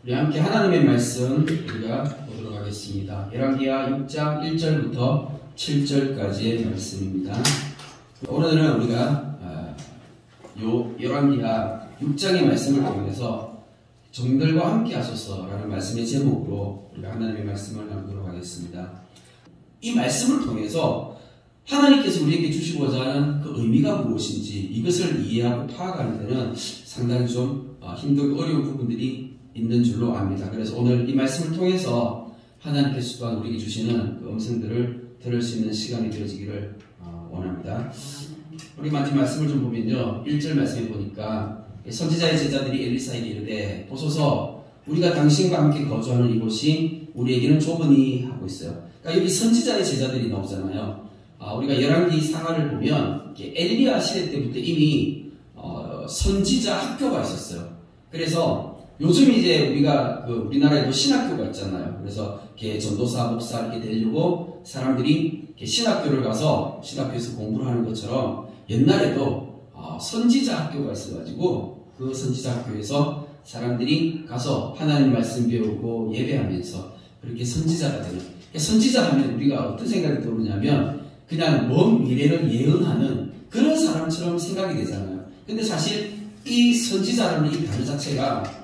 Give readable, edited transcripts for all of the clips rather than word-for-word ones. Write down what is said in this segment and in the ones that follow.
우리 함께 하나님의 말씀 우리가 보도록 하겠습니다. 열왕기하 6장 1절부터 7절까지의 말씀입니다. 오늘은 우리가 열왕기하 6장의 말씀을 통해서 종들과 함께 하소서라는 말씀의 제목으로 우리가 하나님의 말씀을 나누도록 하겠습니다. 이 말씀을 통해서 하나님께서 우리에게 주시고자 하는 그 의미가 무엇인지 이것을 이해하고 파악하는 데는 상당히 좀 힘들고 어려운 부분들이 있는 줄로 압니다. 그래서 오늘 이 말씀을 통해서 하나님께서 또한 우리에게 주시는 그 음성들을 들을 수 있는 시간이 되어지기를 원합니다. 우리 마지막 말씀을 좀 보면요, 1절 말씀에 보니까 선지자의 제자들이 엘리사에게 이르되 보소서 우리가 당신과 함께 거주하는 이곳이 우리에게는 좁으니 하고 있어요. 그러니까 여기 선지자의 제자들이 나오잖아요. 우리가 열왕기 상하를 보면 엘리야 시대 때부터 이미 선지자 학교가 있었어요. 그래서 요즘 이제 우리가 우리나라에도 신학교가 있잖아요. 그래서 전도사, 목사 이렇게 되려고 사람들이 신학교를 가서 신학교에서 공부를 하는 것처럼 옛날에도 선지자 학교가 있어가지고 그 선지자 학교에서 사람들이 가서 하나님 말씀 배우고 예배하면서 그렇게 선지자가 되는. 선지자 하면 우리가 어떤 생각이 들었냐면 그냥 먼 미래를 예언하는 그런 사람처럼 생각이 되잖아요. 근데 사실 이 선지자라는 이 단어 자체가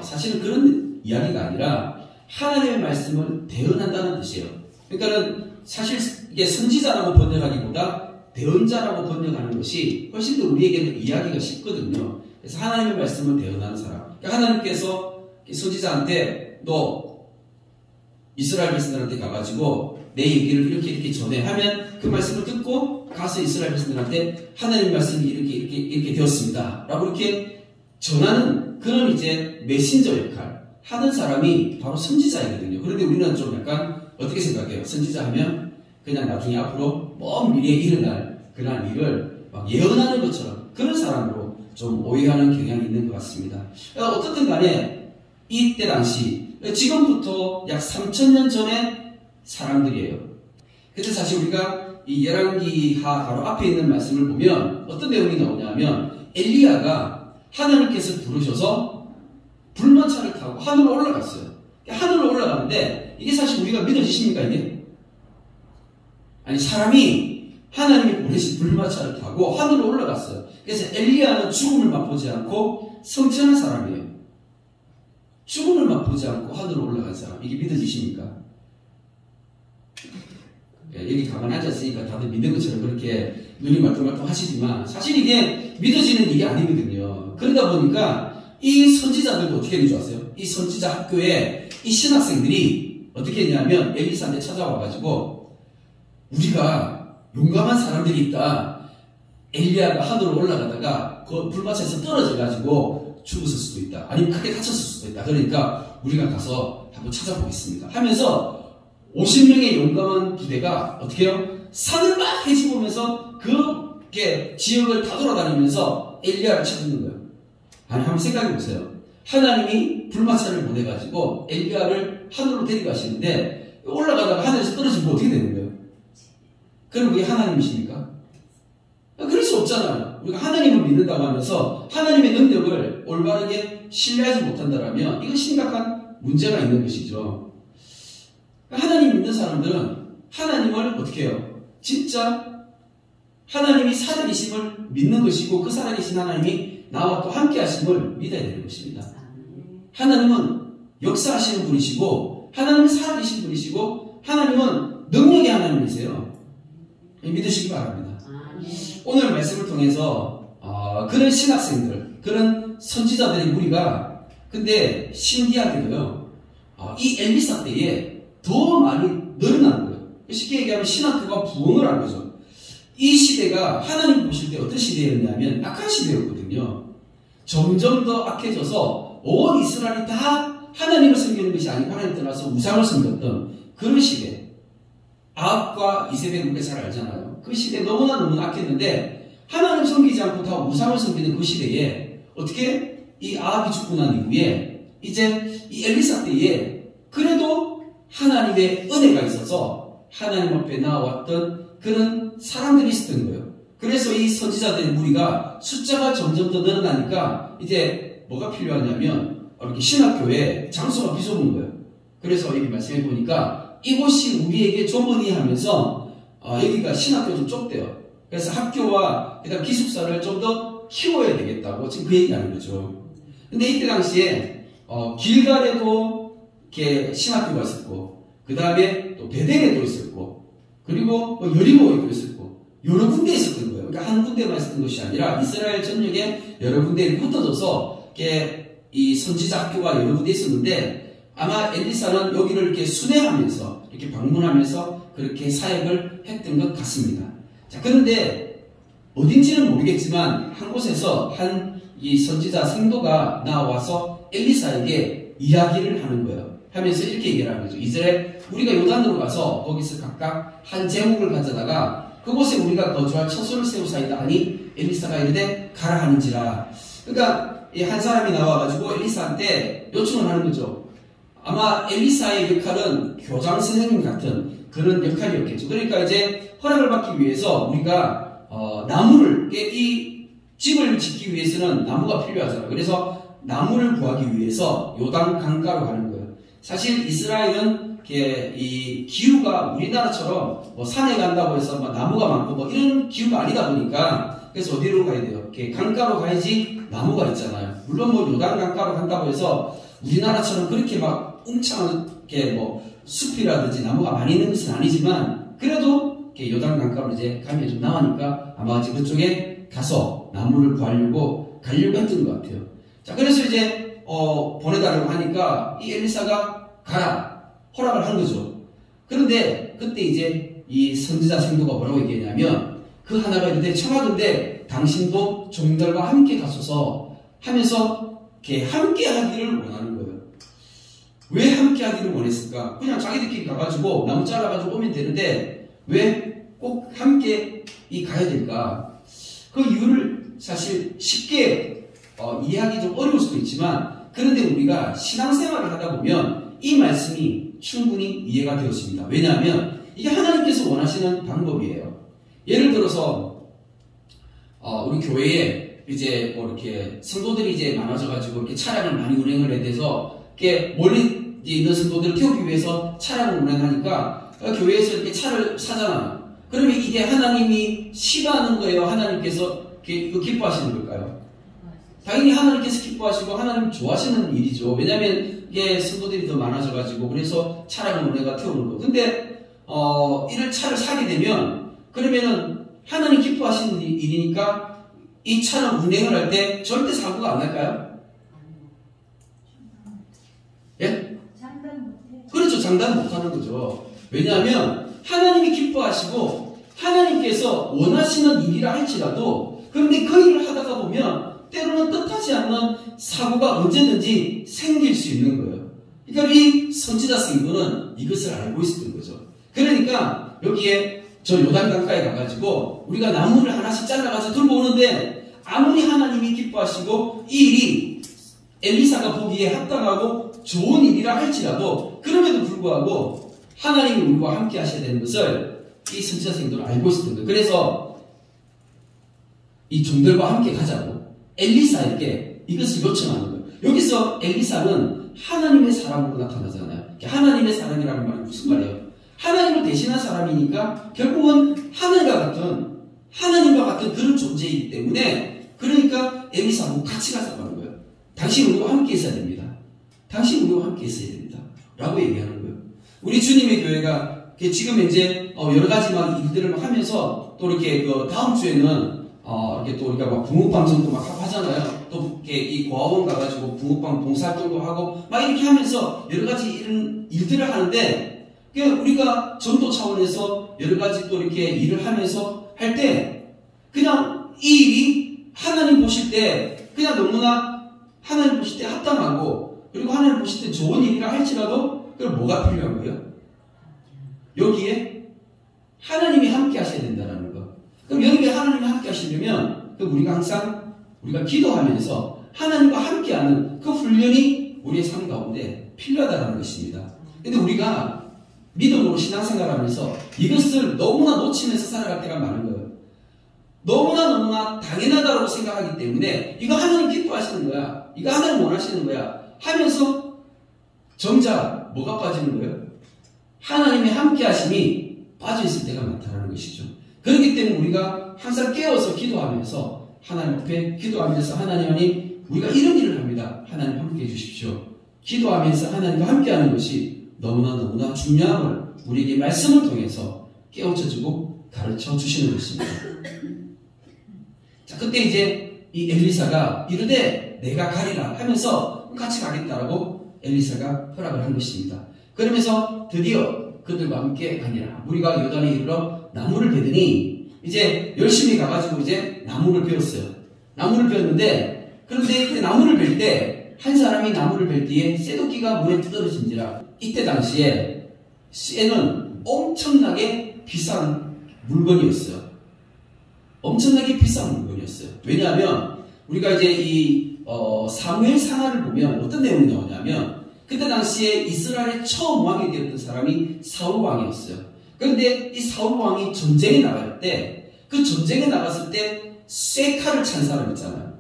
사실은 그런 이야기가 아니라 하나님의 말씀을 대언한다는 뜻이에요. 그러니까는 사실 이게 선지자라고 번역하기보다 대언자라고 번역하는 것이 훨씬 더 우리에게는 이야기가 쉽거든요. 그래서 하나님의 말씀을 대언하는 사람. 그러니까 하나님께서 선지자한테 너 이스라엘 백성들한테 가가지고 내 얘기를 이렇게 전해 하면 그 말씀을 듣고 가서 이스라엘 백성들한테 하나님의 말씀이 이렇게 되었습니다 라고 이렇게 전하는 그런 이제 메신저 역할 하는 사람이 바로 선지자이거든요. 그런데 우리는 좀 약간 어떻게 생각해요? 선지자 하면 그냥 나중에 앞으로 먼 미래에 일어날 그런 일을 막 예언하는 것처럼 그런 사람으로 좀 오해하는 경향이 있는 것 같습니다. 어떻든 간에 이때 당시 지금부터 약 3000년 전의 사람들이에요. 근데 사실 우리가 이 열왕기하 바로 앞에 있는 말씀을 보면 어떤 내용이 나오냐면 엘리야가 하나님께서 부르셔서 불만차를 타고 하늘로 올라갔어요. 하늘로 올라가는데 이게 사실 우리가 믿어지십니까 이게? 아니 사람이 하나님이 보내신 불만차를 타고 하늘로 올라갔어요. 그래서 엘리야는 죽음을 맛보지 않고 성천한 사람이에요. 죽음을 맛보지 않고 하늘로 올라간 사람. 이게 믿어지십니까? 여기 가만히 앉았으니까 다들 믿는 것처럼 그렇게 눈이 말똥말똥 하시지만 사실 이게 믿어지는 일이 아니거든요. 그러다 보니까 이 선지자들도 어떻게 되는 줄 아세요? 이 선지자 학교에 이 신학생들이 어떻게 했냐면 엘리사한테 찾아와가지고 우리가 용감한 사람들이 있다. 엘리야가 하늘로 올라가다가 그 불밭에서 떨어져가지고 죽었을 수도 있다. 아니면 크게 다쳤을 수도 있다. 그러니까 우리가 가서 한번 찾아보겠습니다. 하면서 50명의 용감한 부대가 어떻게 해요? 산을 막 헤집으면서 그 지역을 다 돌아다니면서 엘리야를 찾는 거예요. 아니 한번 생각해 보세요. 하나님이 불마차를 보내가지고 엘리야를 하늘로 데려가시는데 올라가다가 하늘에서 떨어지면 어떻게 되는 거예요? 그럼 그게 하나님이십니까? 그럴 수 없잖아요. 우리가 하나님을 믿는다고 하면서 하나님의 능력을 올바르게 신뢰하지 못한다면 이건 심각한 문제가 있는 것이죠. 하나님 믿는 사람들은 하나님을 어떻게 해요? 진짜 하나님이 살아계심을 믿는 것이고 그 살아계신 하나님이 나와 또 함께 하심을 믿어야 되는 것입니다. 하나님은 역사하시는 분이시고 하나님은 살아계신 분이시고 하나님은 능력의 하나님이세요. 믿으시기 바랍니다. 오늘 말씀을 통해서 그런 신학생들, 그런 선지자들의 무리가 근데 신기하게도요. 이 엘리사 때에 더 많이 늘어난 거예요. 쉽게 얘기하면 신학교가 부흥을 한 거죠. 이 시대가 하나님 보실 때 어떤 시대였냐면 악한 시대였거든요. 점점 더 악해져서 온 이스라엘이 다 하나님을 섬기는 것이 아니고 하나님 떠나서 우상을 섬겼던 그런 시대. 아합과 이세벨 우리가 잘 알잖아요. 그 시대 너무나 악했는데 하나님 섬기지 않고 다 우상을 섬기는 그 시대에 어떻게 이 아합이 죽고 난 이후에 이제 이 엘리사 때에 그래도 하나님의 은혜가 있어서 하나님 앞에 나왔던 그런 사람들이 있었던 거예요. 그래서 이 선지자들의 무리가 숫자가 점점 더 늘어나니까 이제 뭐가 필요하냐면 이렇게 신학교의 장소가 비좁은 거예요. 그래서 여기 말씀해 보니까 이곳이 우리에게 좁으니 하면서 여기가 신학교 좀 좁대요. 그래서 학교와 그다음 기숙사를 좀 더 키워야 되겠다고 지금 그 얘기하는 거죠. 근데 이때 당시에 길갈에도 이렇게 신학교가 있었고, 그 다음에 또 베델에도 있었고, 그리고 여리고에도 있었고, 여러 군데 있었던 거예요. 그러니까 한 군데만 있었던 것이 아니라 이스라엘 전역에 여러 군데 흩어져서 이렇게 이 선지자 학교가 여러 군데 있었는데, 아마 엘리사는 여기를 이렇게 순회하면서 이렇게 방문하면서 그렇게 사역을 했던 것 같습니다. 자, 그런데 어딘지는 모르겠지만 한 곳에서 한 이 선지자 생도가 나와서 엘리사에게 이야기를 하는 거예요. 하면서 이렇게 얘기를 하는 거죠. 이제 우리가 요단으로 가서 거기서 각각 한 제목을 가져다가 그곳에 우리가 거주할 처소를 세우사이다 하니 엘리사가 이르되 가라 하는지라. 그러니까 한 사람이 나와가지고 엘리사한테 요청을 하는 거죠. 아마 엘리사의 역할은 교장 선생님 같은 그런 역할이었겠죠. 그러니까 이제 허락을 받기 위해서 우리가 나무를 이 집을 짓기 위해서는 나무가 필요하잖아요. 그래서 나무를 구하기 위해서 요단 강가로 가는 거예요. 사실 이스라엘은 이 기후가 우리나라처럼 뭐 산에 간다고 해서 뭐 나무가 많고 뭐 이런 기후가 아니다 보니까 그래서 어디로 가야 돼요? 이렇게 강가로 가야지 나무가 있잖아요. 물론 뭐 요단 강가로 간다고 해서 우리나라처럼 그렇게 막 웅창하게 뭐 숲이라든지 나무가 많이 있는 것은 아니지만 그래도 이렇게 요단 강가로 이제 가면 좀 나으니까 아마 이제 그쪽에 가서 나무를 가려고 했던 것 같아요. 자, 그래서 이제 보내달라고 하니까 이 엘리사가 가라 허락을 한 거죠. 그런데 그때 이제 이 선지자 생도가 뭐라고 얘기했냐면 그 하나가 이런데 청하던데 당신도 종들과 함께 가소서 하면서 이렇게 함께 하기를 원하는 거예요. 왜 함께 하기를 원했을까? 그냥 자기들끼리 가가지고 나무 잘라가지고 오면 되는데 왜 꼭 함께 가야 될까? 그 이유를 사실 쉽게 이해하기 좀 어려울 수도 있지만 그런데 우리가 신앙생활을 하다 보면 이 말씀이 충분히 이해가 되었습니다. 왜냐하면 이게 하나님께서 원하시는 방법이에요. 예를 들어서 우리 교회에 이제 뭐 이렇게 성도들이 이제 많아져가지고 이렇게 차량을 많이 운행을 해야 돼서 이렇게 멀리 있는 성도들을 태우기 위해서 차량을 운행하니까 교회에서 이렇게 차를 사잖아요. 그러면 이게 하나님이 싫어하는 거예요? 하나님께서 이거 기뻐하시는 걸까요? 당연히 하나님께서 기뻐하시고 하나님 좋아하시는 일이죠. 왜냐하면 이게 성도들이 더 많아져가지고 그래서 차량을 운행가 태우는 거. 근데 이를 차를 사게 되면 그러면은 하나님 기뻐하시는 일이니까 이 차를 운행을 할 때 절대 사고가 안 날까요? 예? 그렇죠. 장담 못하는 거죠. 왜냐하면 하나님이 기뻐하시고 하나님께서 원하시는 일이라 할지라도 그런데 그 일을 하다가 보면 때로는 뜻하지 않는 사고가 언제든지 생길 수 있는 거예요. 그러니까 이 선지자 생도는 이것을 알고 있었던 거죠. 그러니까 여기에 저 요단 강가에 가가지고 우리가 나무를 하나씩 잘라가지고 들고 오는데 아무리 하나님이 기뻐하시고 이 일이 엘리사가 보기에 합당하고 좋은 일이라 할지라도 그럼에도 불구하고 하나님이 우리와 함께 하셔야 되는 것을 이 선지자 생도는 알고 있었던 거예요. 그래서 이 종들과 함께 가자고 엘리사에게 이것을 요청하는 거예요. 여기서 엘리사는 하나님의 사람으로 나타나잖아요. 하나님의 사람이라는 말이 무슨 말이에요? 하나님을 대신한 사람이니까 결국은 하나님과 같은 그런 존재이기 때문에 그러니까 엘리사하고 같이 가자고 하는 거예요. 당신 우리와 함께 있어야 됩니다. 당신 우리와 함께 있어야 됩니다. 라고 얘기하는 거예요. 우리 주님의 교회가 지금 이제 여러 가지 막 일들을 막 하면서 또 이렇게 그 다음 주에는 이렇게 또 우리가 막 붕어빵전도 막 하잖아요. 또 이렇게 이 고아원 가가지고 붕어빵 봉사활동도 하고 막 이렇게 하면서 여러 가지 이런 일들을 하는데 우리가 전도 차원에서 여러 가지 또 이렇게 일을 하면서 할 때 그냥 이 일이 하나님 보실 때 그냥 너무나 하나님 보실 때 합당하고 그리고 하나님 보실 때 좋은 일이라 할지라도 그럼 뭐가 필요한 거예요? 여기에 하나님이 함께 하셔야 된다는 거. 그럼 여기에 하나님이 함께 하시려면 그럼 우리가 항상 우리가 기도하면서 하나님과 함께하는 그 훈련이 우리의 삶 가운데 필요하다는 것입니다. 근데 우리가 믿음으로 신앙생활하면서 이것을 너무나 놓치면서 살아갈 때가 많은 거예요. 너무나 당연하다고 생각하기 때문에 이거 하나님 기뻐하시는 거야. 이거 하나님 원하시는 거야. 하면서 정작 뭐가 빠지는 거예요? 하나님의 함께 하심이 빠져있을 때가 많다는 것이죠. 그렇기 때문에 우리가 항상 깨어서 기도하면서 하나님 앞에 기도하면서 하나님 우리가 이런 일을 합니다. 하나님 함께 해주십시오. 기도하면서 하나님과 함께하는 것이 너무나 중요함을 우리에게 말씀을 통해서 깨우쳐주고 가르쳐 주시는 것입니다. 자, 그때 이제 이 엘리사가 이르되 내가 가리라 하면서 같이 가겠다라고 엘리사가 허락을 한 것입니다. 그러면서 드디어 그들과 함께 가니라. 무리가 요단에 이르러 나무를 베더니 이제 열심히 가가지고 이제 나무를 베었어요. 나무를 베었는데 그런데 그 나무를 벨 때 한 사람이 나무를 벨 때에 쇠도끼가 물에 떨어진지라. 이때 당시에 쇠는 엄청나게 비싼 물건이었어요. 엄청나게 비싼 물건이었어요. 왜냐하면 우리가 이제 이 사무엘 상하를 보면 어떤 내용이 나오냐면 그때 당시에 이스라엘의 처음 왕이 되었던 사람이 사울 왕이었어요. 그런데 이 사울 왕이 전쟁에 나갈 때 그 전쟁에 나갔을 때 쇠칼을 찬 사람 있잖아요.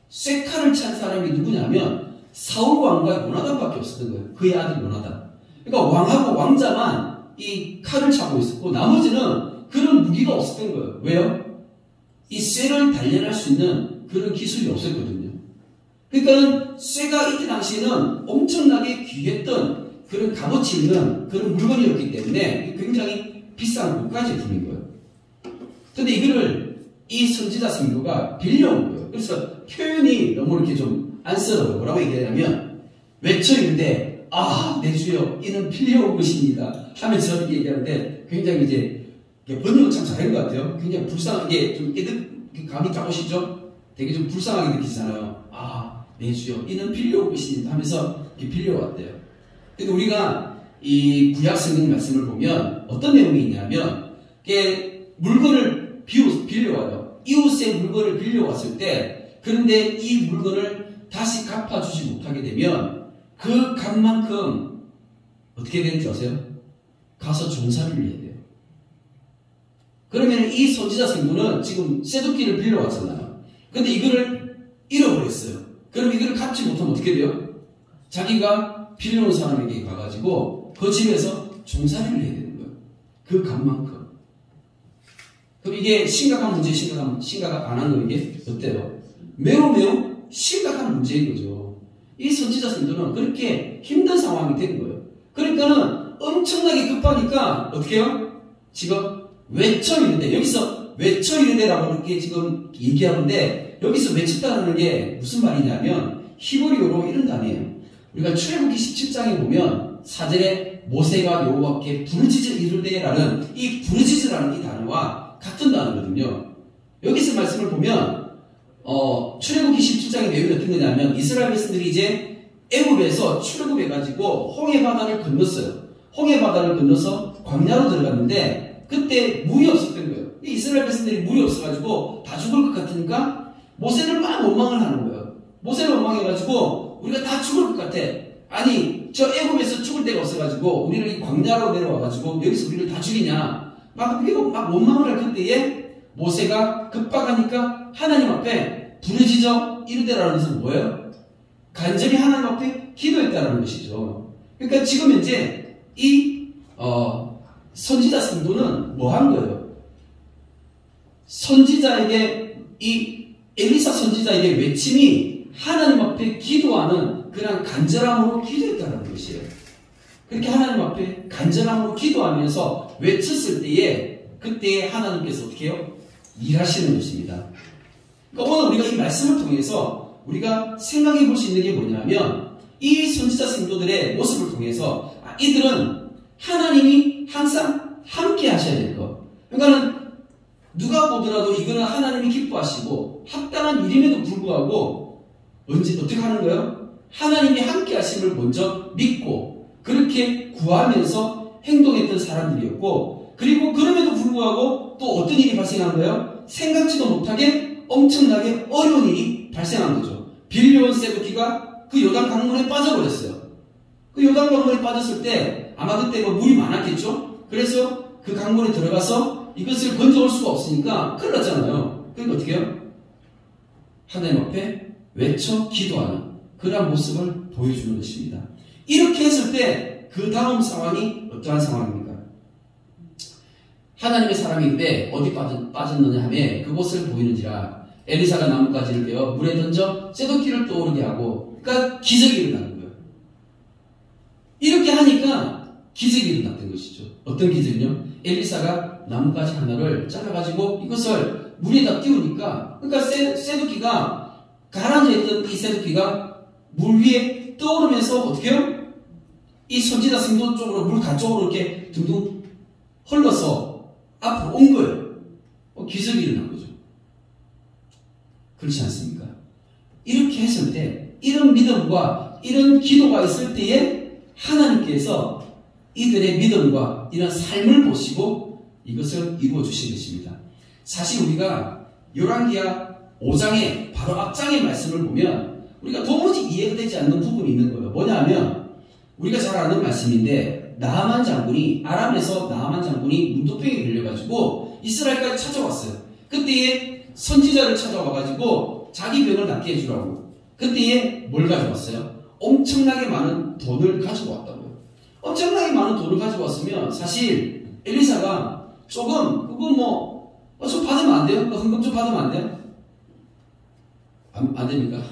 쇠칼을 찬 사람이 누구냐면 사울 왕과 요나단밖에 없었던 거예요. 그의 아들 요나단. 그러니까 왕하고 왕자만 이 칼을 차고 있었고 나머지는 그런 무기가 없었던 거예요. 왜요? 이 쇠를 단련할 수 있는 그런 기술이 없었거든요. 그러니까 쇠가 이때 당시에는 엄청나게 귀했던 그런 값어치 있는 그런 물건이었기 때문에 굉장히 비싼 고가 제품인 거예요. 근데 이거를 이 선지자 성도가 빌려온 거예요. 그래서 표현이 너무 이렇게 좀 안쓰러워요. 뭐라고 얘기하냐면 외쳐 이르되 내 주여 이는 빌려온 것입니다 하면서 이렇게 얘기하는데 굉장히 이제 번역을 참 잘한 것 같아요. 굉장히 불쌍하게 좀 감이 잡으시죠? 되게 좀 불쌍하게 느끼잖아요. 내 주여 이는 빌려온 것입니다 하면서 이렇게 빌려왔대요. 근데 우리가 이 구약 성경 말씀을 보면 어떤 내용이 있냐면 물건을 빌려와요. 이웃의 물건을 빌려왔을 때 그런데 이 물건을 다시 갚아주지 못하게 되면 그 값만큼 어떻게 되는지 아세요? 가서 종살이를 해야 돼요. 그러면 이 선지자 성도는 지금 쇠도끼를 빌려왔잖아요. 근데 이거를 잃어버렸어요. 그럼 이거를 갚지 못하면 어떻게 돼요? 자기가 빌려온 사람에게 가가지고 그 집에서 종살이를 해야 되는 거예요. 그 값만큼. 그럼 이게 심각한 문제, 심각 안 한 거 이게 어때요? 매우 심각한 문제인 거죠. 이 선지자 성도는 그렇게 힘든 상황이 된 거예요. 그러니까는 엄청나게 급하니까 어떻게 해요? 지금 외쳐 이르되, 여기서 외쳐 이르되라고 이렇게 지금 얘기하는데 여기서 외쳤다는 게 무슨 말이냐면 히브리어로 이런 단어예요. 우리가 출애굽기 17장에 보면 4절에 모세가 여호와께 부르짖어 이르되라는 이 부르짖으라는 이 단어와 같은 단어거든요. 여기서 말씀을 보면 출애굽기 17장의 내용이 어떤 거냐면 이스라엘 백성들이 이제 애굽에서 출애굽해가지고 홍해 바다를 건넜어요. 홍해 바다를 건너서 광야로 들어갔는데 그때 물이 없었던 거예요. 이스라엘 백성들이 물이 없어가지고 다 죽을 것 같으니까 모세를 막 원망을 하는 거예요. 모세를 원망해가지고 우리가 다 죽을 것 같아. 아니 저 애굽에서 죽을 데가 없어가지고 우리를 이 광야로 내려와가지고 여기서 우리를 다 죽이냐 막 원망을 할 그때에 모세가 급박하니까 하나님 앞에 부르짖어 이르되라는 것은 뭐예요? 간절히 하나님 앞에 기도했다는 것이죠. 그러니까 지금 현재 이 선지자 성도는 뭐 한 거예요? 선지자에게 이 엘리사 선지자에게 외침이 하나님 앞에 기도하는 그런 간절함으로 기도했다는 것이에요. 그렇게 하나님 앞에 간절함으로 기도하면서 외쳤을 때에 그때 하나님께서 어떻게 해요? 일하시는 것입니다. 그러니까 오늘 우리가 이 말씀을 통해서 우리가 생각해 볼 수 있는 게 뭐냐면 이 선지자 성도들의 모습을 통해서 이들은 하나님이 항상 함께 하셔야 될 것. 그러니까는 누가 보더라도 이거는 하나님이 기뻐하시고 합당한 일임에도 불구하고 어떻게 하는 거예요? 하나님이 함께 하심을 먼저 믿고 그렇게 구하면서 행동했던 사람들이었고 그리고 그럼에도 불구하고 또 어떤 일이 발생한 거예요? 생각지도 못하게 엄청나게 어려운 일이 발생한 거죠. 빌려온 쇠도끼가 그 요단 강물에 빠져버렸어요. 그 요단 강물에 빠졌을 때 아마 그때 물이 많았겠죠? 그래서 그 강물에 들어가서 이것을 건져올 수가 없으니까 큰일 났잖아요. 그러니까 어떻게 해요? 하나님 앞에 외쳐 기도하는 그런 모습을 보여주는 것입니다. 이렇게 했을 때 그 다음 상황이 어떠한 상황입니까? 하나님의 사람인데 어디 빠졌느냐 하면 그곳을 보이는지라 엘리사가 나뭇가지를 베어 물에 던져 새도끼를 떠오르게 하고, 그러니까 기적이 일어나는 거예요. 이렇게 하니까 기적이 일어났던 것이죠. 어떤 기적이요? 엘리사가 나뭇가지 하나를 잘라가지고 이것을 물에다 띄우니까, 그러니까 새도끼가 가라앉아있던 이 새도끼가 물 위에 떠오르면서 어떻게 해요? 이 선지자 생도 쪽으로 물 가쪽으로 이렇게 둥둥 흘러서 앞으로 온 거예요. 기적이 일어난 거죠. 그렇지 않습니까? 이렇게 했을 때, 이런 믿음과 이런 기도가 있을 때에 하나님께서 이들의 믿음과 이런 삶을 보시고 이것을 이루어 주신 것입니다. 사실 우리가 열왕기하 5장의 바로 앞장의 말씀을 보면 우리가 도무지 이해가 되지 않는 부분이 있는 거예요. 뭐냐 하면 우리가 잘 아는 말씀인데, 나하만 장군이, 아람에서 나하만 장군이 문둥병에 걸려가지고 이스라엘까지 찾아왔어요. 그때에 선지자를 찾아와가지고 자기 병을 낫게 해주라고. 그때에 뭘 가져왔어요? 엄청나게 많은 돈을 가지고 왔다고요. 엄청나게 많은 돈을 가지고 왔으면 사실 엘리사가 조금 그거 좀 받으면 안 돼요? 헌금 좀 받으면 안 돼요? 안 됩니까?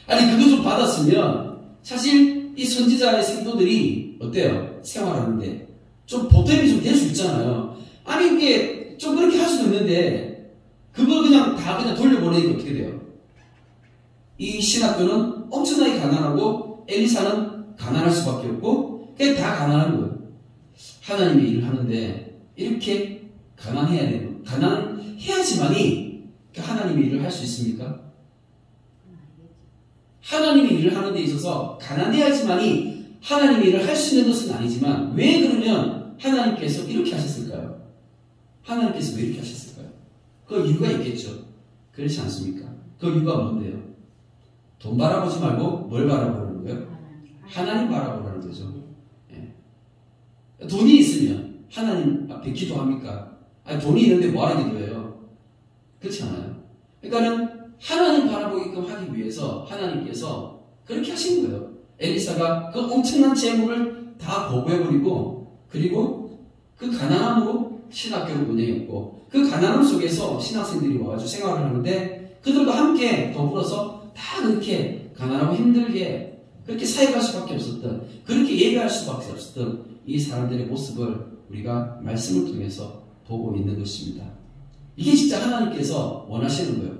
아니 그거 좀 받았으면 사실 이 선지자의 생도들이 어때요? 생활하는데 좀 보탬이 좀 될 수 있잖아요. 아니 이게 좀 그렇게 할 수도 있는데 그걸 그냥 다 그냥 돌려보내니까 어떻게 돼요? 이 신학교는 엄청나게 가난하고 엘리사는 가난할 수밖에 없고 그게 다 가난한 거예요. 하나님의 일을 하는데 이렇게 가난해야 돼요. 가난해야지만이 하나님의 일을 할 수 있습니까? 하나님의 일을 하는 데 있어서 가난해야지만이 하나님의 일을 할 수 있는 것은 아니지만, 왜 그러면 하나님께서 이렇게 하셨을까요? 하나님께서 왜 이렇게 하셨을까요? 그 이유가 있겠죠. 그렇지 않습니까? 그 이유가 뭔데요? 돈 바라보지 말고 뭘 바라보는 거예요? 하나님 바라보라는 거죠. 예. 돈이 있으면 하나님 앞에 기도합니까? 아니 돈이 있는데 뭐하러 기도해요? 그렇지 않아요? 그러니까는 하나님 바라보게끔 하기 위해서 하나님께서 그렇게 하신 거예요. 엘리사가 그 엄청난 재물을 다 보고해버리고, 그리고 그 가난함으로 신학교를 운영했고, 그 가난함 속에서 신학생들이 와가지고 생활을 하는데 그들과 함께 더불어서 다 그렇게 가난하고 힘들게 그렇게 사역할 수밖에 없었던, 그렇게 예배할 수밖에 없었던 이 사람들의 모습을 우리가 말씀을 통해서 보고 있는 것입니다. 이게 진짜 하나님께서 원하시는 거예요.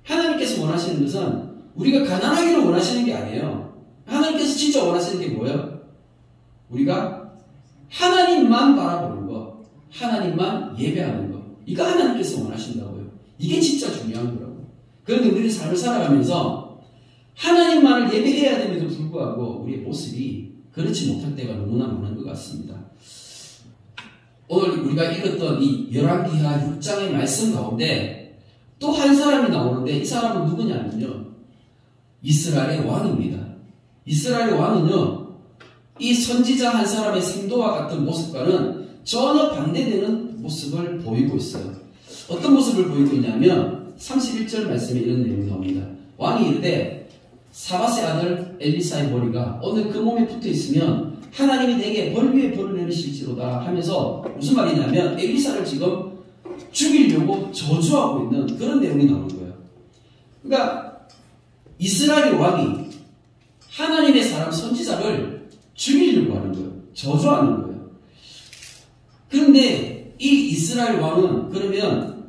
하나님께서 원하시는 것은 우리가 가난하기를 원하시는 게 아니에요. 하나님께서 진짜 원하시는 게 뭐예요? 우리가 하나님만 바라보는 것, 하나님만 예배하는 것, 이거 하나님께서 원하신다고요. 이게 진짜 중요한 거라고요. 그런데 우리는 삶을 살아가면서 하나님만을 예배해야 됨에도 불구하고 우리의 모습이 그렇지 못할 때가 너무나 많은 것 같습니다. 오늘 우리가 읽었던 이 열왕기하 6장의 말씀 가운데 또 한 사람이 나오는데, 이 사람은 누구냐면요, 이스라엘의 왕입니다. 이스라엘의 왕은요, 이 선지자 한 사람의 생도와 같은 모습과는 전혀 반대되는 모습을 보이고 있어요. 어떤 모습을 보이고 있냐면 31절 말씀에 이런 내용이 나옵니다. 왕이 이르되 사밧의 아들 엘리사의 머리가 오늘 그 몸에 붙어 있으면 하나님이 내게 벌 위에 벌을 내리실지로다 하면서, 무슨 말이냐면 엘리사를 지금 죽이려고 저주하고 있는 그런 내용이 나오는 거예요. 그러니까 이스라엘 왕이 하나님의 사람 선지자를 죽이려고 하는 거예요. 저주하는 거예요. 그런데 이 이스라엘 왕은 그러면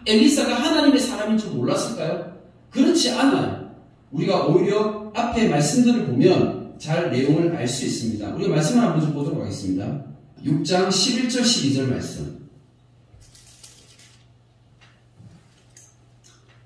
엘리사가 하나님의 사람인 줄 몰랐을까요? 그렇지 않아요. 우리가 오히려 앞에 말씀들을 보면 잘 내용을 알 수 있습니다. 우리가 말씀을 한번 좀 보도록 하겠습니다. 6장 11절 12절 말씀.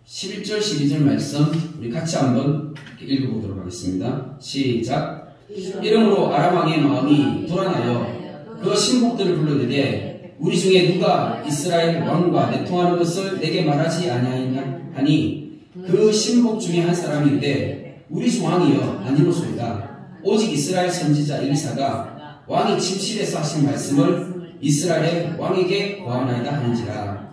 11절 12절 말씀 우리 같이 한번 읽어보도록 하겠습니다. 시작. 이러므로 아람 왕의 마음이 불안하여 그 신복들을 불러내되 우리 중에 누가 이스라엘 왕과 내통하는 것을 내게 말하지 아니하였나 하니, 그 신복 중에 한 사람인데 우리 주 왕이여 아니로소이다. 오직 이스라엘 선지자 엘리사가 왕이 침실에서 하신 말씀을 이스라엘의 왕에게 고하나이다 하는지라.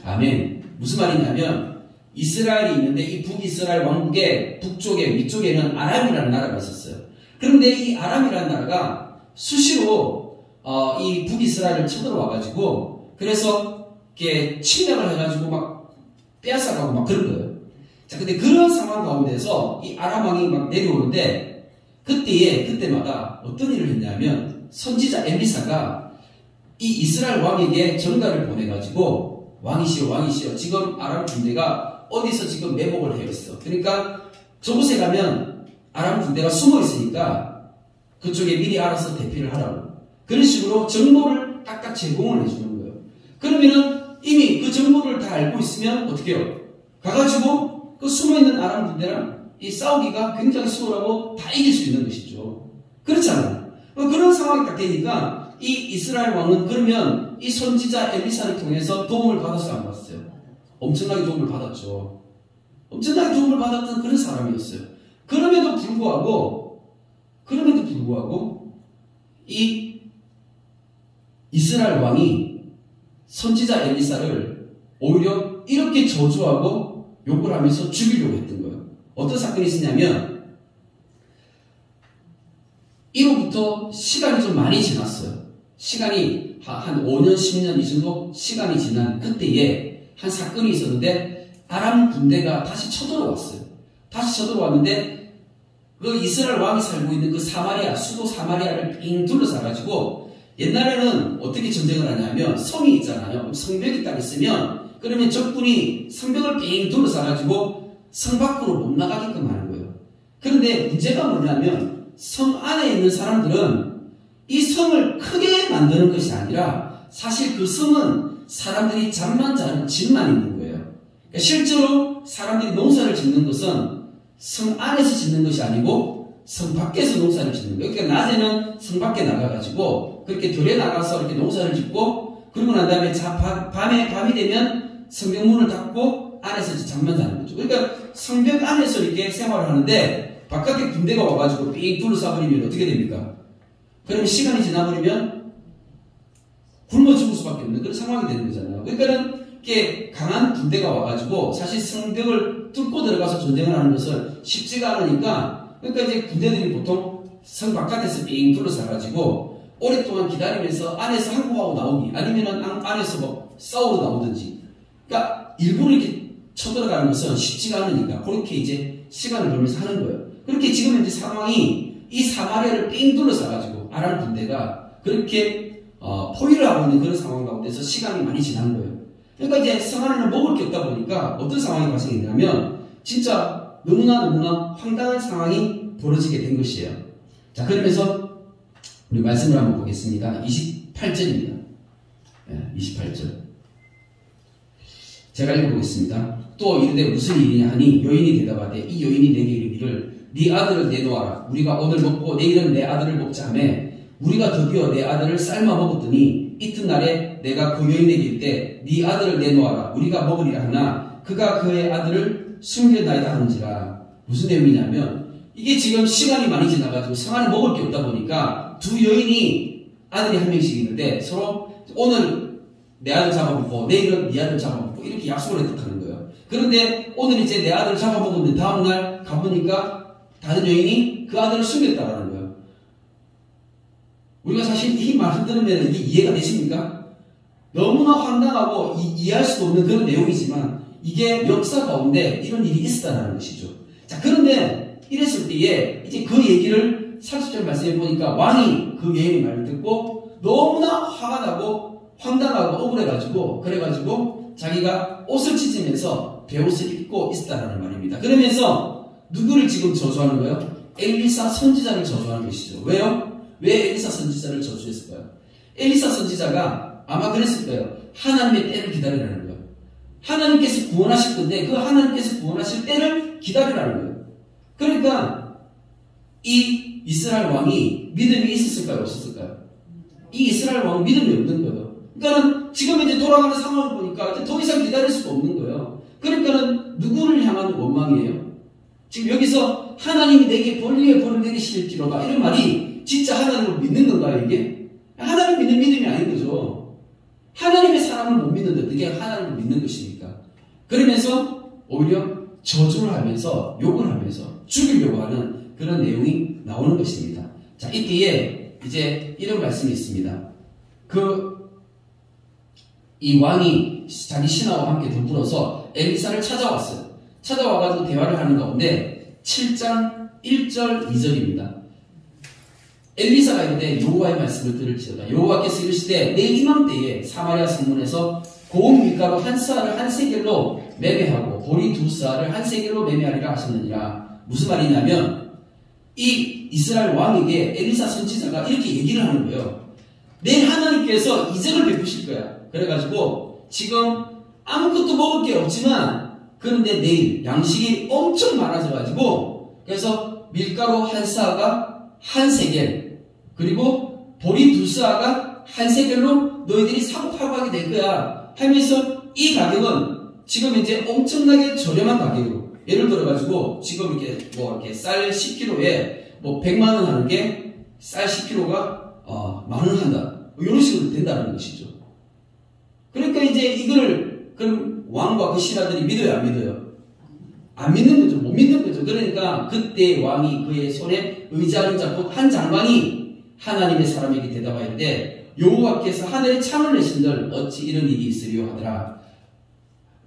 아멘. 무슨 말이냐면 이스라엘이 있는데 이 북이스라엘 왕국의 북쪽에 위쪽에는 아람이라는 나라가 있었어요. 그런데 이 아람이라는 나라가 수시로 이 북이스라엘을 쳐들어와가지고 그래서 이렇게 침략을 해가지고 막 빼앗아가고 막 그런 거예요. 자, 근데 그런 상황 가운데서 이 아람 왕이 막 내려오는데 그때마다 어떤 일을 했냐면 선지자 엘리사가 이 이스라엘 왕에게 전가를 보내가지고 왕이시여 지금 아람 군대가 어디서 지금 매복을 해 있어. 그러니까 저곳에 가면 아람 군대가 숨어 있으니까 그쪽에 미리 알아서 대피를 하라고. 그런 식으로 정보를 딱딱 제공을 해주는 거예요. 그러면은 이미 그 정보를 다 알고 있으면 어떻게 해요? 가가지고 그 숨어있는 아람 군대랑 이 싸우기가 굉장히 수월하고 다 이길 수 있는 것이죠. 그렇잖아요. 그런 상황이 딱 되니까 이 이스라엘 왕은 그러면 이 선지자 엘리사를 통해서 도움을 받았어요, 안 받았어요? 엄청나게 도움을 받았죠. 엄청나게 도움을 받았던 그런 사람이었어요. 그럼에도 불구하고 이 이스라엘 왕이 선지자 엘리사를 오히려 이렇게 저주하고 욕을 하면서 죽이려고 했던 거예요. 어떤 사건이 있었냐면 이로부터 시간이 좀 많이 지났어요. 시간이 한 5년, 10년 이 정도 시간이 지난 그때에 한 사건이 있었는데 아람 군대가 다시 쳐들어왔어요. 다시 쳐들어왔는데 그 이스라엘 왕이 살고 있는 그 사마리아, 수도 사마리아를 빙 둘러싸가지고 옛날에는 어떻게 전쟁을 하냐면 성이 있잖아요. 성벽이 딱 있으면 그러면 적군이 성벽을 빙 둘러싸가지고 성 밖으로 못 나가게끔 하는 거예요. 그런데 문제가 뭐냐면 성 안에 있는 사람들은 이 성을 크게 만드는 것이 아니라 사실 그 성은 사람들이 잠만 자는 집만 있는 거예요. 그러니까 실제로 사람들이 농사를 짓는 것은 성 안에서 짓는 것이 아니고 성 밖에서 농사를 짓는 거예요. 그러니까 낮에는 성 밖에 나가가지고 그렇게 들에 나가서 이렇게 농사를 짓고 그러고 난 다음에 밤이 되면 성벽문을 닫고 안에서 잠만 자는 거죠. 그러니까 성벽 안에서 이렇게 생활을 하는데 바깥에 군대가 와가지고 삥 둘러싸버리면 어떻게 됩니까? 그러면 시간이 지나버리면 굶어 죽을 수밖에 없는 그런 상황이 되는 거잖아요. 그러니까는 이렇게 강한 군대가 와가지고 사실 성벽을 뚫고 들어가서 전쟁을 하는 것은 쉽지가 않으니까 그러니까 이제 군대들이 보통 성 바깥에서 삥 둘러싸가지고 오랫동안 기다리면서 안에서 항복하고 나오기 아니면은 안에서 뭐 싸우러 나오든지 그러니까 일부러 이렇게 쳐들어가는 것은 쉽지가 않으니까 그렇게 이제 시간을 벌면서 하는 거예요. 그렇게 지금 현재 상황이 이 사마리아를 삥 둘러싸가지고 아람 군대가 그렇게 포위를 하고 있는 그런 상황 가운데서 시간이 많이 지난 거예요. 그러니까 이제 성 안에는 먹을 게 없다 보니까 어떤 상황이 발생했냐면 진짜 너무나 황당한 상황이 벌어지게 된 것이에요. 자, 그러면서 우리 말씀을 한번 보겠습니다. 28절입니다. 28절. 제가 읽어보겠습니다. 또 이르되 무슨 일이냐 하니 여인이 대답하되 이 여인이 내게 이르기를 네 아들을 내놓아라. 우리가 오늘 먹고 내일은 내 아들을 먹자 하매 우리가 드디어 내 아들을 삶아 먹었더니 이튿날에 내가 그 여인에게 이르되 네 아들을 내놓아라. 우리가 먹으리라 하나 그가 그의 아들을 숨겼나이다 하는지라. 무슨 내용이냐면 이게 지금 시간이 많이 지나가지고 성 안에 먹을 게 없다 보니까 두 여인이 아들이 한 명씩 있는데 서로 오늘 내 아들 잡아먹고 내일은 네 아들 잡아먹고 이렇게 약속을 했다는 거예요. 그런데 오늘 이제 내 아들을 잡아먹었는데 다음날 가보니까 다른 여인이 그 아들을 숨겼다라는 거예요. 우리가 사실 이 말을 들으면 이게 이해가 되십니까? 너무나 황당하고 이해할 수도 없는 그런 내용이지만 이게 역사 가운데 이런 일이 있었다는 것이죠. 자, 그런데 이랬을 때에 이제 그 얘기를 30절 말씀해 보니까 왕이 그 여인의 말을 듣고 너무나 화가 나고 황당하고 억울해가지고 그래가지고 자기가 옷을 찢으면서 베옷을 입고 있었다는 말입니다. 그러면서 누구를 지금 저주하는 거예요? 엘리사 선지자를 저주하는 것이죠. 왜요? 왜 엘리사 선지자를 저주했을까요? 엘리사 선지자가 아마 그랬을 거예요. 하나님의 때를 기다리라는 거예요. 하나님께서 구원하실 건데 그 하나님께서 구원하실 때를 기다리라는 거예요. 그러니까 이 이스라엘 왕이 믿음이 있었을까요? 없었을까요? 이 이스라엘 왕은 믿음이 없는 거예요. 그러니까는 지금 이제 돌아가는 상황을 보니까 이제 더 이상 기다릴 수가 없는 거예요. 그러니까는 누구를 향한 원망이에요? 지금 여기서 하나님이 내게 벌리에 벌을 내리실지로다 이런 말이 진짜 하나님을 믿는 건가요 이게? 하나님 믿는 믿음이 아닌 거죠. 하나님의 사람을 못 믿는데 어떻게 하나님을 믿는 것입니까? 그러면서 오히려 저주를 하면서 욕을 하면서 죽이려고 하는 그런 내용이 나오는 것입니다. 자, 이때에 이제 이런 말씀이 있습니다. 이 왕이 자기 신하와 함께 더불어서 엘리사를 찾아왔어요. 찾아와가지고 대화를 하는 가운데 7장 1절 2절입니다. 엘리사가 이르되 여호와의 말씀을 들을지어다. 여호와께서 이르시되 내일 이맘때에 사마리아 성문에서 고운 밀가루 한 스아를 한 세겔로 매매하고 보리 두 스아를 한 세겔로 매매하리라 하셨느니라. 무슨 말이냐면 이 이스라엘 왕에게 엘리사 선지자가 이렇게 얘기를 하는 거예요. 내일 하나님께서 이적을 베푸실 거야. 그래가지고 지금 아무것도 먹을 게 없지만 그런데 내일 양식이 엄청 많아져가지고 그래서 밀가루 한 스아가 한 세겔 그리고 보리 두 스아가 한 세겔로 너희들이 사고 팔고 하게 될 거야 하면서 이 가격은 지금 이제 엄청나게 저렴한 가격으로 예를 들어가지고 지금 이렇게 쌀 10kg에 100만 원 하는 게 쌀 10kg가 만 원 한다. 이런 식으로 된다는 것이죠. 그러니까 이제 이거를 그럼 왕과 그 신하들이 믿어요, 안 믿어요? 안 믿는 거죠. 못 믿는 거죠. 그러니까 그때 왕이 그의 손에 의자를 잡고 한 장관이 하나님의 사람에게 대답하였는데 여호와께서 하늘에 창을 내신들 어찌 이런 일이 있으리요 하더라.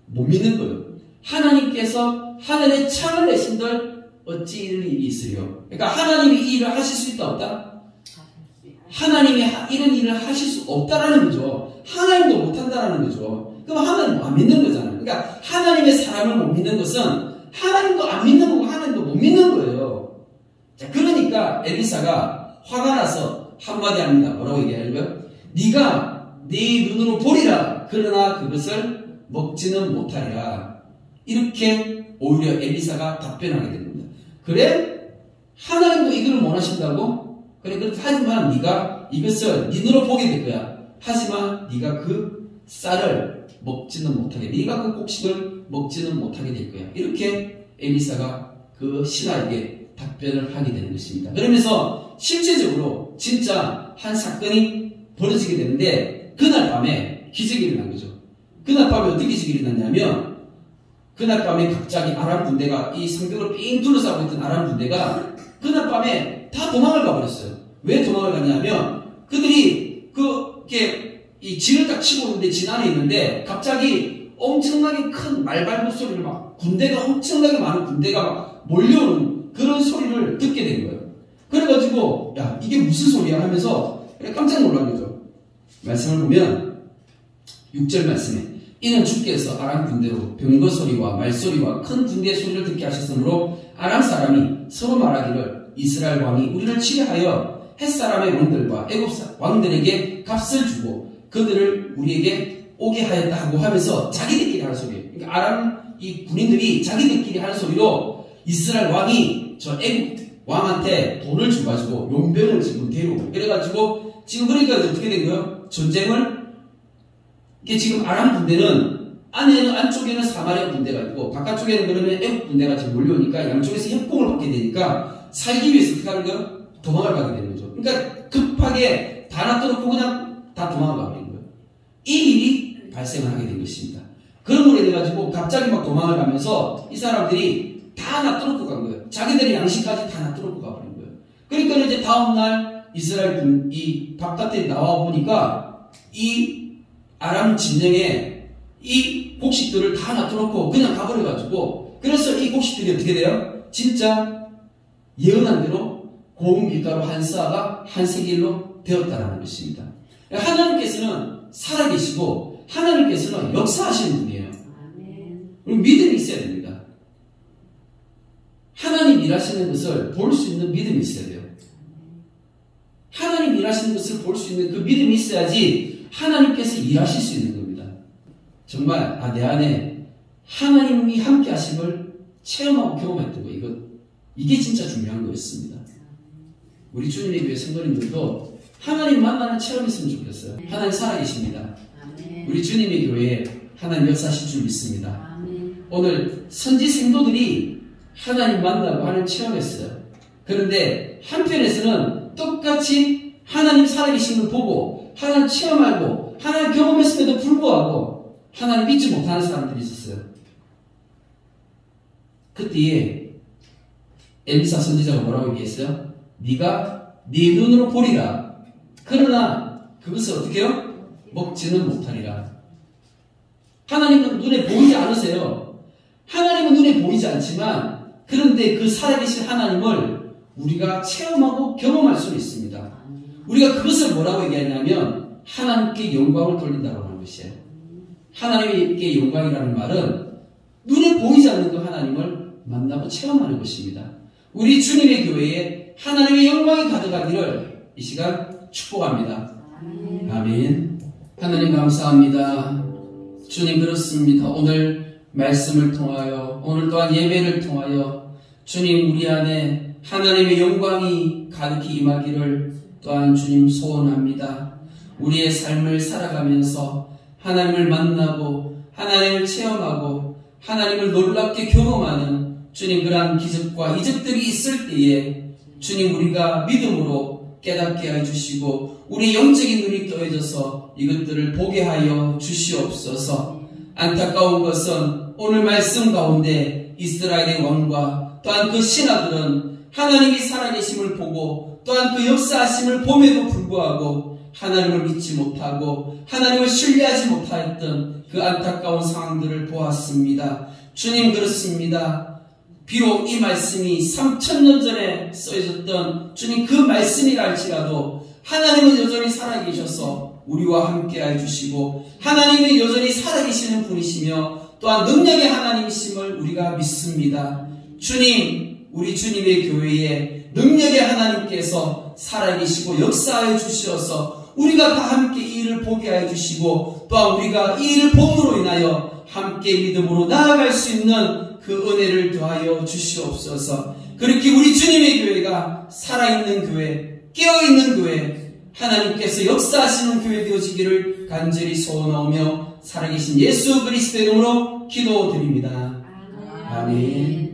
못 믿는 거예요. 하나님께서 하늘에 창을 내신들 어찌 이런 일이 있으리요. 그러니까 하나님이 이 일을 하실 수 있다 없다? 하나님이 이런 일을 하실 수 없다라는 거죠. 하나님도 못한다라는 거죠. 그럼 하나님 안 믿는 거잖아요. 그러니까 하나님의 사람을 못 믿는 것은 하나님도 안 믿는 거고 하나님도 못 믿는 거예요. 자, 그러니까 엘리사가 화가 나서 한마디 합니다. 뭐라고 얘기하는 거예요? 네가 네 눈으로 보리라. 그러나 그것을 먹지는 못하리라. 이렇게 오히려 엘리사가 답변하게 됩니다. 그래? 하나님도 이걸 원하신다고? 그래, 하지만 네가 이것을 네 눈으로 보게 될 거야. 하지만 네가 그 쌀을 먹지는 못하게, 네가 그 곡식을 먹지는 못하게 될 거야. 이렇게 엘리사가 그 신하에게 답변을 하게 되는 것입니다. 그러면서 실제적으로 진짜 한 사건이 벌어지게 되는데 그날 밤에 기적이 일어난 거죠. 그날 밤에 어떻게 기적이 일어났냐면 그날 밤에 갑자기 아람 군대가 이 성벽을 삥 둘러싸고 있던 아람 군대가 그날 밤에 다 도망을 가버렸어요. 왜 도망을 갔냐면 그들이 이 진을 딱 치고 있는데 진 안에 있는데 갑자기 엄청나게 큰 말발굽 소리를 막 군대가 엄청나게 많은 군대가 막 몰려오는 그런 소리를 듣게 된 거예요. 그래가지고 야 이게 무슨 소리야 하면서 깜짝 놀란 거죠. 말씀을 보면 6절 말씀에 이는 주께서 아람 군대로 병거 소리와 말소리와 큰 군대 소리를 듣게 하셨으므로 아람 사람이 서로 말하기를 이스라엘 왕이 우리를 치려하여 햇사람의 왕들과 애굽 왕들에게 값을 주고 그들을 우리에게 오게 하였다 하고 하면서 자기들끼리 하는 소리예요. 그러니까 아람 이 군인들이 자기들끼리 하는 소리로 이스라엘 왕이 저 애굽 왕한테 돈을 줘가지고 용병을 지금 데려오고 그래가지고 지금 그러니까 어떻게 된 거예요? 전쟁을 이게 지금 아람 군대는 안쪽에는 사마리아 군대가 있고 바깥쪽에는 그러면 애국 군대가 지금 몰려오니까 양쪽에서 협공을 받게 되니까 살기 위해서 어떻게 하는 거예요? 도망을 가게 되는 거죠. 그러니까 급하게 다 놔둬놓고 그냥 다 도망을 가게 된 거예요. 이 일이 발생을 하게 된 것입니다. 그런 걸로 인해가지고 갑자기 막 도망을 가면서 이 사람들이 다 놔둬놓고 간 거예요. 자기들의 양식까지 다 놔둬놓고 가버린 거예요. 그러니까 이제 다음날 이스라엘 이 바깥에 나와 보니까 이 아람 진영에 이 곡식들을 다 놔둬놓고 그냥 가버려가지고 그래서 이 곡식들이 어떻게 돼요? 진짜 예언한 대로 고운 밀가루 한 스아가 한 세겔로 되었다라는 것입니다. 하나님께서는 살아계시고 하나님께서는 역사하시는 분이에요. 우리 믿음이 있어야 됩니다. 하나님 일하시는 것을 볼 수 있는 믿음이 있어야 돼요. 하나님 일하시는 것을 볼 수 있는 그 믿음이 있어야지 하나님께서 일하실 수 있는 겁니다. 정말 내 안에 하나님이 함께 하심을 체험하고 경험했던 거 이게 진짜 중요한 거였습니다. 우리 주님의 교회 성도님들도 하나님 만나는 체험했으면 좋겠어요. 하나님 살아계십니다. 우리 주님의 교회에 하나님 역사하실 줄 믿습니다. 오늘 선지 생도들이 하나님 만나고 하는 체험했어요. 그런데 한편에서는 똑같이 하나님 살아계신 걸 보고 하나님 체험하고 하나님 경험했음에도 불구하고 하나님 믿지 못하는 사람들이 있었어요. 그때에 엘리사 선지자가 뭐라고 얘기했어요? 네가 네 눈으로 보리라. 그러나 그것을 어떻게 해요? 먹지는 못하리라. 하나님은 눈에 보이지 않으세요. 하나님은 눈에 보이지 않지만 그런데 그 살아계신 하나님을 우리가 체험하고 경험할 수 있습니다. 우리가 그것을 뭐라고 얘기하냐면 하나님께 영광을 돌린다고 하는 것이에요. 하나님께 영광이라는 말은 눈에 보이지 않는 그 하나님을 만나고 체험하는 것입니다. 우리 주님의 교회에 하나님의 영광이 가득하기를 이 시간 축복합니다. 아멘. 하나님 감사합니다. 주님 그렇습니다. 오늘 말씀을 통하여 오늘 또한 예배를 통하여 주님 우리 안에 하나님의 영광이 가득히 임하기를 또한 주님 소원합니다. 우리의 삶을 살아가면서 하나님을 만나고 하나님을 체험하고 하나님을 놀랍게 경험하는 주님 그러한 기적과 이적들이 있을 때에 주님 우리가 믿음으로 깨닫게 해주시고 우리 영적인 눈이 떠져서 이것들을 보게 하여 주시옵소서. 안타까운 것은 오늘 말씀 가운데 이스라엘의 왕과 또한 그 신하들은 하나님이 살아계심을 보고 또한 그 역사하심을 봄에도 불구하고 하나님을 믿지 못하고 하나님을 신뢰하지 못하였던 그 안타까운 상황들을 보았습니다. 주님 그렇습니다. 비록 이 말씀이 3000년 전에 써있었던 주님 그 말씀이라 할지라도 하나님은 여전히 살아계셔서 우리와 함께 해주시고 하나님은 여전히 살아계시는 분이시며 또한 능력의 하나님이심을 우리가 믿습니다. 주님, 우리 주님의 교회에 능력의 하나님께서 살아계시고 역사하여 주시어서 우리가 다 함께 이 일을 보게 하여 주시고 또한 우리가 이 일을 봄으로 인하여 함께 믿음으로 나아갈 수 있는 그 은혜를 더하여 주시옵소서. 그렇게 우리 주님의 교회가 살아있는 교회, 깨어있는 교회, 하나님께서 역사하시는 교회 되어지기를 간절히 소원하오며 살아계신 예수 그리스도의 이름으로 기도드립니다. 아멘.